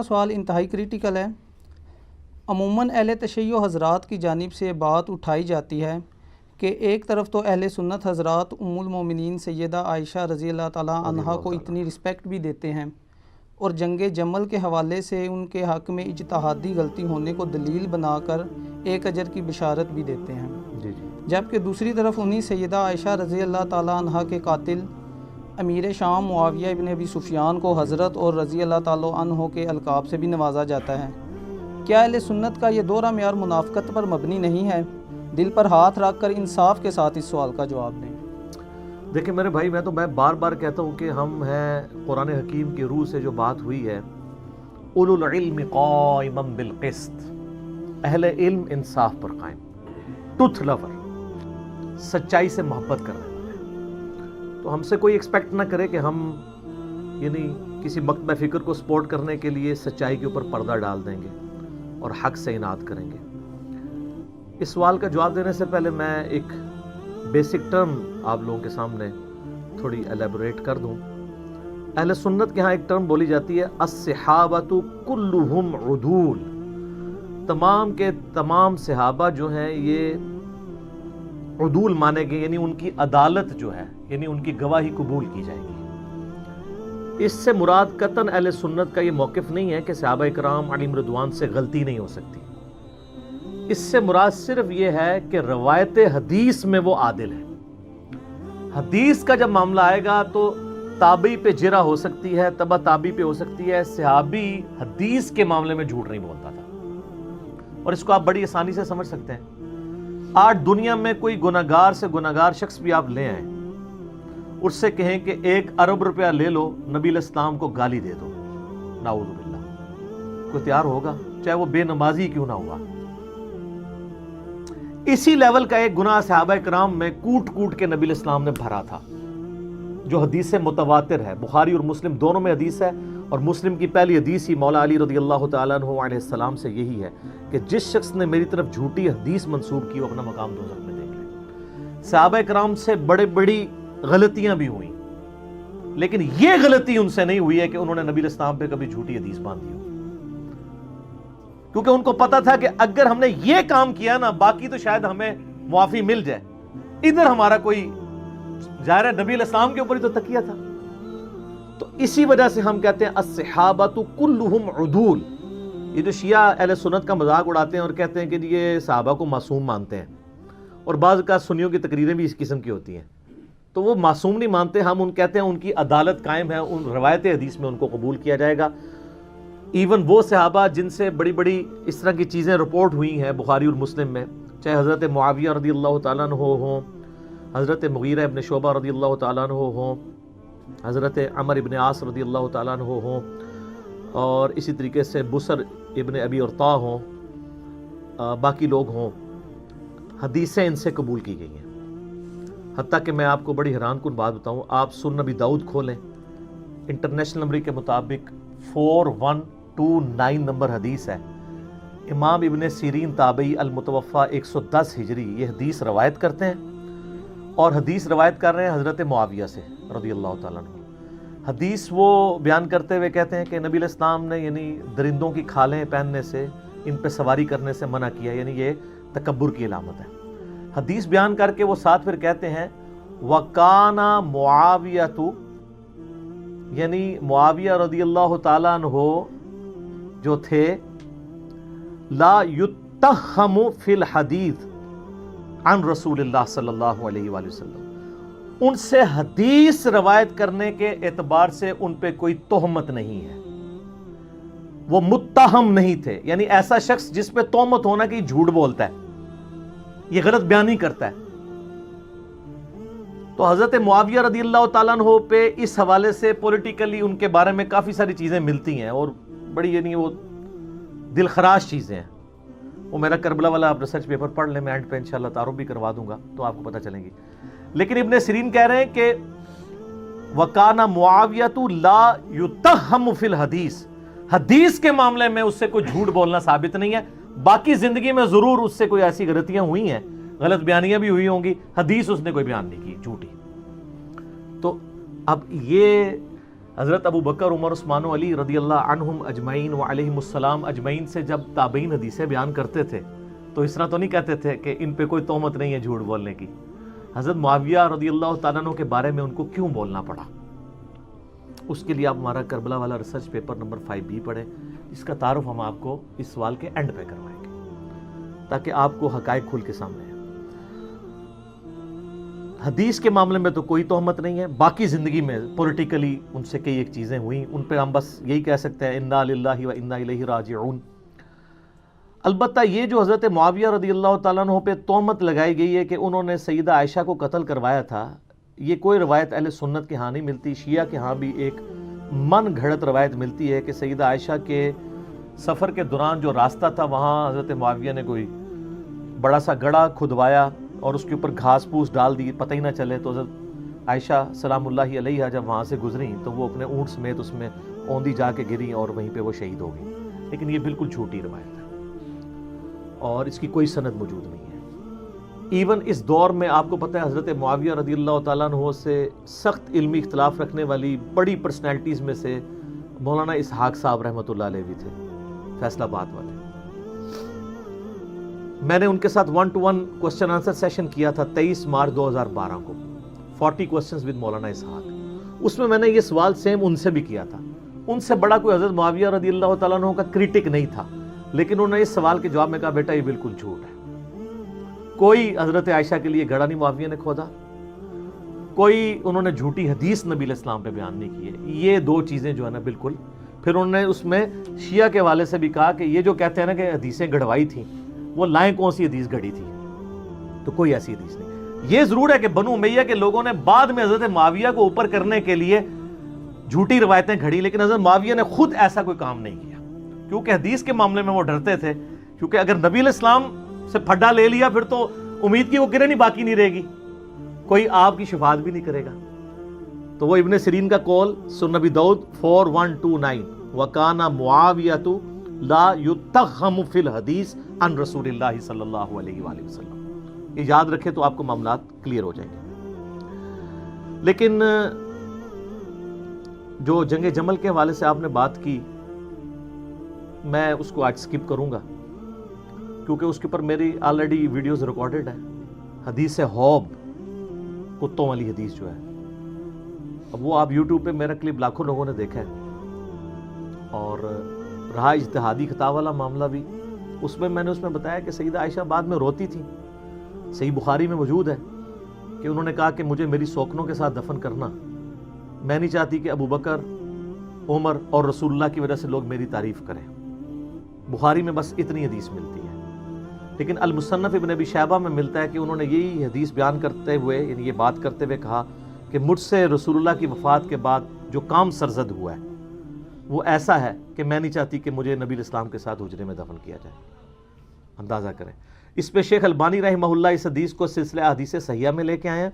سوال انتہائی کریٹیکل ہے۔ عموماً اہل تشیع حضرات کی جانب سے بات اٹھائی جاتی ہے کہ ایک طرف تو اہل سنت حضرات ام المومنین سیدہ عائشہ رضی اللہ تعالیٰ عنہا کو اتنی رسپیکٹ بھی دیتے ہیں اور جنگ جمل کے حوالے سے ان کے حق میں اجتہادی غلطی ہونے کو دلیل بنا کر ایک اجر کی بشارت بھی دیتے ہیں، جبکہ دوسری طرف انہی سیدہ عائشہ رضی اللہ تعالیٰ عنہا کے قاتل امیر شام معاویہ ابن ابی سفیان کو حضرت اور رضی اللہ تعالیٰ عنہ کے القاب سے بھی نوازا جاتا ہے۔ کیا اہل سنت کا یہ دورہ معیار منافقت پر مبنی نہیں ہے؟ دل پر ہاتھ رکھ کر انصاف کے ساتھ اس سوال کا جواب دیں۔ دیکھیں میرے بھائی، میں بار بار کہتا ہوں کہ ہم ہیں قرآن حکیم کی روح سے جو بات ہوئی ہے، اولو العلم قائما بالقسط، اہل علم انصاف پر قائم، ٹروتھ لور، سچائی سے محبت کرنے والے۔ تو ہم سے کوئی ایکسپیکٹ نہ کرے کہ ہم کسی مکتبہ فکر کو سپورٹ کرنے کے لیے سچائی کے اوپر پردہ ڈال دیں گے اور حق سے اناد کریں گے۔ اس سوال کا جواب دینے سے پہلے میں ایک بیسک ٹرم آپ لوگوں کے سامنے تھوڑی ایلیبوریٹ کر دوں۔ اہل سنت کے ہاں ایک ٹرم بولی جاتی ہے، الصحابۃ کلہم عدول، تمام کے تمام صحابہ جو ہیں یہ عدول مانے گئے، یعنی ان کی عدالت جو ہے، یعنی ان کی گواہی قبول کی جائے گی۔ اس سے مراد قطعاً اہل سنت کا یہ موقف نہیں ہے کہ صحابہ اکرام علیہم رضوان سے غلطی نہیں ہو سکتی۔ اس سے مراد صرف یہ ہے کہ روایت حدیث میں وہ عادل ہے۔ حدیث کا جب معاملہ آئے گا تو تابعی پہ جرح ہو سکتی ہے، تبع تابعی پہ ہو سکتی ہے، صحابی حدیث کے معاملے میں جھوٹ نہیں بولتا تھا، اور اس کو آپ بڑی آسانی سے سمجھ سکتے ہیں۔ آج دنیا میں کوئی گناہگار سے گناہگار شخص بھی آپ لے آئیں، اس سے کہیں کہ 1 ارب روپیہ لے لو، نبی علیہ السلام کو گالی دے دو، نعوذ باللہ، کوئی تیار ہوگا؟ چاہے وہ بے نمازی کیوں نہ ہوا۔ اسی لیول کا ایک گناہ صحابہ کرام میں کوٹ کوٹ کے نبی علیہ السلام نے بھرا تھا، جو حدیث متواتر ہے، بخاری اور مسلم دونوں میں حدیث ہے، اور مسلم کی پہلی حدیث ہی مولا علی رضی اللہ تعالیٰ عنہ علیہ السلام سے یہی ہے کہ جس شخص نے میری طرف جھوٹی حدیث منسوب کی وہ اپنا مقام دوزخ میں دیکھ لے۔ صحابہ کرام سے بڑی غلطیاں بھی ہوئیں، لیکن یہ غلطی ان سے نہیں ہوئی ہے کہ انہوں نے نبی علیہ السلام پہ کبھی جھوٹی حدیث باندھی ہو، کیونکہ ان کو پتا تھا کہ اگر ہم نے یہ کام کیا نا، باقی تو شاید ہمیں معافی مل جائے، ادھر ہمارا کوئی ظاہر ہے نبی علیہ السلام کے اوپر ہی تو تکیہ تھا۔ تو اسی وجہ سے ہم کہتے ہیں الصحابۃ کلہم عدول۔ یہ جو شیعہ اہل سنت کا مذاق اڑاتے ہیں اور کہتے ہیں کہ یہ صحابہ کو معصوم مانتے ہیں، اور بعض کا سنیوں کی تقریریں بھی اس قسم کی ہوتی ہیں، تو وہ معصوم نہیں مانتے، ہم ان کہتے ہیں ان کی عدالت قائم ہے، ان روایت حدیث میں ان کو قبول کیا جائے گا۔ ایون وہ صحابہ جن سے بڑی اس طرح کی چیزیں رپورٹ ہوئی ہیں بخاری اور مسلم میں، چاہے حضرت معاویہ رضی اللہ تعالیٰ عنہ ہوں، حضرت مغیرہ ابن شعبہ رضی اللہ تعالیٰ عنہ ہوں، حضرت عمر ابن عاص رضی اللہ تعالیٰ عنہ ہوں، اور اسی طریقے سے بسر ابن ابی ارطا ہوں، باقی لوگ ہوں، حدیثیں ان سے قبول کی گئی ہیں۔ حتیٰ کہ میں آپ کو بڑی حیران کن بات بتاؤں، آپ سنن نبی داؤد کھولیں، انٹرنیشنل نمبر کے مطابق 4129 نمبر حدیث ہے۔ امام ابن سیرین تابعی المتوفہ 110 ہجری یہ حدیث روایت کرتے ہیں، اور حدیث روایت کر رہے ہیں حضرت معاویہ سے رضی اللہ تعالیٰ عنہ۔ حدیث وہ بیان کرتے ہوئے کہتے ہیں کہ نبی علیہ السلام نے درندوں کی کھالیں پہننے سے، ان پہ سواری کرنے سے منع کیا، یعنی یہ تکبر کی علامت ہے۔ حدیث بیان کر کے وہ ساتھ پھر کہتے ہیں وَكَانَ مُعَاوِيَةُ، یعنی معاویہ رضی اللہ تعالیٰ عنہ جو تھے، لا یتہم فی الحدیث عن رسول اللہ صلی اللہ علیہ وآلہ وسلم، ان سے حدیث روایت کرنے کے اعتبار سے ان پہ کوئی تہمت نہیں ہے، وہ متہم نہیں تھے، یعنی ایسا شخص جس پہ تہمت ہونا کہ جھوٹ بولتا ہے، یہ غلط بیانی کرتا ہے۔ تو حضرت معاویہ رضی اللہ تعالیٰ عنہ پہ اس حوالے سے پولیٹیکلی ان کے بارے میں کافی ساری چیزیں ملتی ہیں، اور بڑی وہ دل خراش چیزیں ہیں۔ وہ میرا کربلا والا آپ ریسرچ پیپر پڑھ لیں، میں اینڈ پہ انشاءاللہ تعارف بھی کروا دوں گا تو آپ کو پتہ چلیں گی۔ لیکن ابن سیرین کہہ رہے ہیں کہ وَكَانَ مُعَاوِيَةُ لَا يُتَّهَّمُ فِي الْحَدِيثِ، حدیث کے معاملے میں اس سے کوئی جھوٹ بولنا ثابت نہیں ہے، باقی زندگی میں ضرور اس سے کوئی ایسی غلطیاں ہوئی ہیں، غلط بیانیاں بھی ہوئی ہوں گی، حدیث اس نے کوئی بیان نہیں کی جھوٹی۔ تو اب یہ حضرت ابو بکر عمر عثمان و علی رضی اللہ عنہم اجمعین و علیہم السلام اجمعین سے جب تابعین حدیثیں بیان کرتے تھے تو اس طرح تو نہیں کہتے تھے کہ ان پہ کوئی تہمت نہیں ہے جھوٹ بولنے کی. حضرت معاویہ رضی اللہ تعالیٰ عنہ کے بارے میں ان کو کیوں بولنا پڑا؟ اس کے لیے آپ ہمارا کربلا والا ریسرچ پیپر نمبر 5B پڑھیں. اس کا تعارف ہم آپ کو اس سوال کے اینڈ پہ کروائیں گے تاکہ آپ کو حقائق کھل کے سامنے آئیں. حدیث کے معاملے میں تو کوئی تہمت نہیں ہے. باقی زندگی میں پولیٹیکلی ان سے کئی ایک چیزیں ہوئیں, ان پہ ہم بس یہی کہہ سکتے ہیں انا للہ و انا الیہ راجعون. البتہ یہ جو حضرت معاویہ رضی اللہ تعالیٰ عنہ پہ تہمت لگائی گئی ہے کہ انہوں نے سیدہ عائشہ کو قتل کروایا تھا, یہ کوئی روایت اہل سنت کے ہاں نہیں ملتی. شیعہ کے ہاں بھی ایک من گھڑت روایت ملتی ہے کہ سیدہ عائشہ کے سفر کے دوران جو راستہ تھا وہاں حضرت معاویہ نے کوئی بڑا سا گڑھا کھدوایا اور اس کے اوپر گھاس پھوس ڈال دی, پتہ ہی نہ چلے. تو حضرت عائشہ سلام اللہ علیہا جب وہاں سے گزریں تو وہ اپنے اونٹ سمیت اس میں اوندھی جا کے گریں اور وہیں پہ وہ شہید ہو گئی. لیکن یہ بالکل جھوٹی روایت ہے اور اس کی کوئی سند موجود نہیں ہے. ایون اس دور میں آپ کو پتہ ہے حضرت معاویہ رضی اللہ تعالیٰ عنہ سے سخت علمی اختلاف رکھنے والی بڑی پرسنالٹیز میں سے مولانا اسحاق صاحب رحمۃ اللہ علیہ بھی تھے, فیصل آباد والے. میں نے ان کے ساتھ 1-to-1 کوسچن آنسر سیشن کیا تھا 23 مارچ 2012 کو, 40 کوسچنز ود مولانا اسحاق. اس میں نے یہ سوال سیم ان سے بھی کیا تھا. ان سے بڑا کوئی حضرت معاویہ رضی اللہ تعالیٰ عنہ کا کرٹک نہیں تھا, لیکن انہوں نے اس سوال کے جواب میں کہا بیٹا یہ بالکل جھوٹ ہے. کوئی حضرت عائشہ کے لیے گڑھا نہیں معاویہ نے کھودا, کوئی انہوں نے جھوٹی حدیث نبی علیہ السلام پہ بیان نہیں کی ہے. یہ دو چیزیں جو ہے نا بالکل. پھر انہوں نے اس میں شیعہ کے والے سے بھی کہا کہ یہ جو کہتے ہیں نا کہ حدیثیں گڑھوائی تھیں, وہ لائیں کون سی حدیث گھڑی تھی؟ تو کوئی ایسی حدیث نہیں. یہ ضرور ہے کہ بنو امیہ کے لوگوں نے بعد میں حضرت معاویہ کو اوپر کرنے کے لیے جھوٹی روایتیں گھڑی, لیکن حضرت معاویہ نے خود ایسا کوئی کام نہیں کیا, کیونکہ حدیث کے معاملے میں وہ ڈرتے تھے. کیونکہ اگر نبی علیہ السلام سے پھڈا لے لیا پھر تو امید کی وہ کرن ہی باقی نہیں رہے گی, کوئی آپ کی شفاعت بھی نہیں کرے گا. تو وہ ابن سیرین کا قول سنن نبی داؤد 4129 وَكَانَ مُعَاوِيَةُ لَا يُتَّخَّمُ فِي الْحَدِيثِ عن رسول اللہ صلی اللہ علیہ وآلہ وسلم. یہ یاد رکھے تو آپ کو معاملات کلیئر ہو جائیں گے. لیکن جو جنگ جمل کے حوالے سے آپ نے بات کی, میں اس کو آج سکپ کروں گا کیونکہ اس کے اوپر میری آلریڈی ویڈیوز ریکارڈڈ ہیں. حدیث حوب, کتوں والی حدیث جو ہے, اب وہ آپ یوٹیوب پہ میرا کلپ لاکھوں لوگوں نے دیکھا ہے. اور رہا اجتہادی خطا والا معاملہ بھی, اس میں نے اس میں بتایا کہ سیدہ عائشہ بعد میں روتی تھی. صحیح بخاری میں موجود ہے کہ انہوں نے کہا کہ مجھے میری سوکنوں کے ساتھ دفن کرنا, میں نہیں چاہتی کہ ابو بکر, عمر اور رسول اللہ کی وجہ سے لوگ میری تعریف کریں. بخاری میں بس اتنی حدیث ملتی ہے. لیکن المصنف ابن ابی شیبہ میں ملتا ہے کہ انہوں نے یہی حدیث بیان کرتے ہوئے, یعنی یہ بات کرتے ہوئے کہا کہ مجھ سے رسول اللہ کی وفات کے بعد جو کام سرزد ہوا ہے وہ ایسا ہے کہ میں نہیں چاہتی کہ مجھے نبی الاسلام کے ساتھ حجرے میں دفن کیا جائے. اندازہ کریں. اس پہ شیخ البانی رحمہ اللہ اس حدیث کو سلسلہ احادیث صحیحہ میں لے کے آئے ہیں,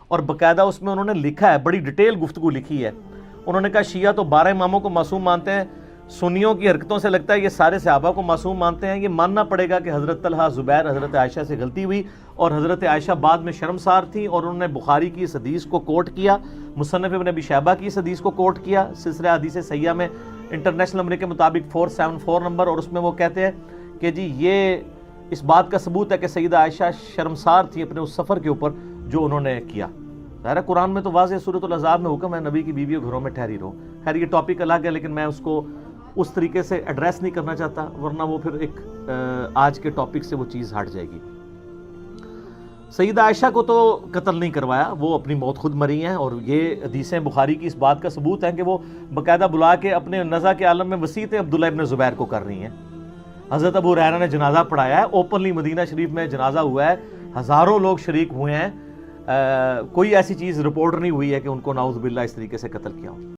اور باقاعدہ اس میں انہوں نے لکھا ہے, بڑی ڈیٹیل گفتگو لکھی ہے. انہوں نے کہا شیعہ تو 12 اماموں کو معصوم مانتے ہیں, سنیوں کی حرکتوں سے لگتا ہے یہ سارے صحابہ کو معصوم مانتے ہیں. یہ ماننا پڑے گا کہ حضرت طلحہ, زبیر, حضرت عائشہ سے غلطی ہوئی, اور حضرت عائشہ بعد میں شرمسار تھیں اور انہوں نے بخاری کی اس حدیث کو کوٹ کیا, مصنف ابن ابی شیبہ کی اس حدیث کو کوٹ کیا سلسلہ حدیث صحیحہ میں انٹرنیشنل نمبر کے مطابق 474 نمبر. اور اس میں وہ کہتے ہیں کہ جی یہ اس بات کا ثبوت ہے کہ سیدہ عائشہ شرمسار تھی اپنے اس سفر کے اوپر جو انہوں نے کیا. ظاہر قرآن میں تو واضح سورۃ الاحزاب میں حکم ہے نبی کی بیویوں گھروں میں ٹھہری رہو. خیر یہ ٹاپک الگ ہے, لیکن میں اس کو اس طریقے سے ایڈریس نہیں کرنا چاہتا, ورنہ وہ پھر ایک آج کے ٹاپک سے وہ چیز ہٹ جائے گی. سیدہ عائشہ کو تو قتل نہیں کروایا, وہ اپنی موت خود مری ہیں, اور یہ حدیثیں بخاری کی اس بات کا ثبوت ہیں کہ وہ باقاعدہ بلا کے اپنے نزع کے عالم میں وصیتیں عبداللہ ابن زبیر کو کر رہی ہیں. حضرت ابو ہریرہ نے جنازہ پڑھایا ہے, اوپنلی مدینہ شریف میں جنازہ ہوا ہے, ہزاروں لوگ شریک ہوئے ہیں. کوئی ایسی چیز رپورٹ نہیں ہوئی ہے کہ ان کو نعوذ باللہ اس طریقے سے قتل کیا ہو.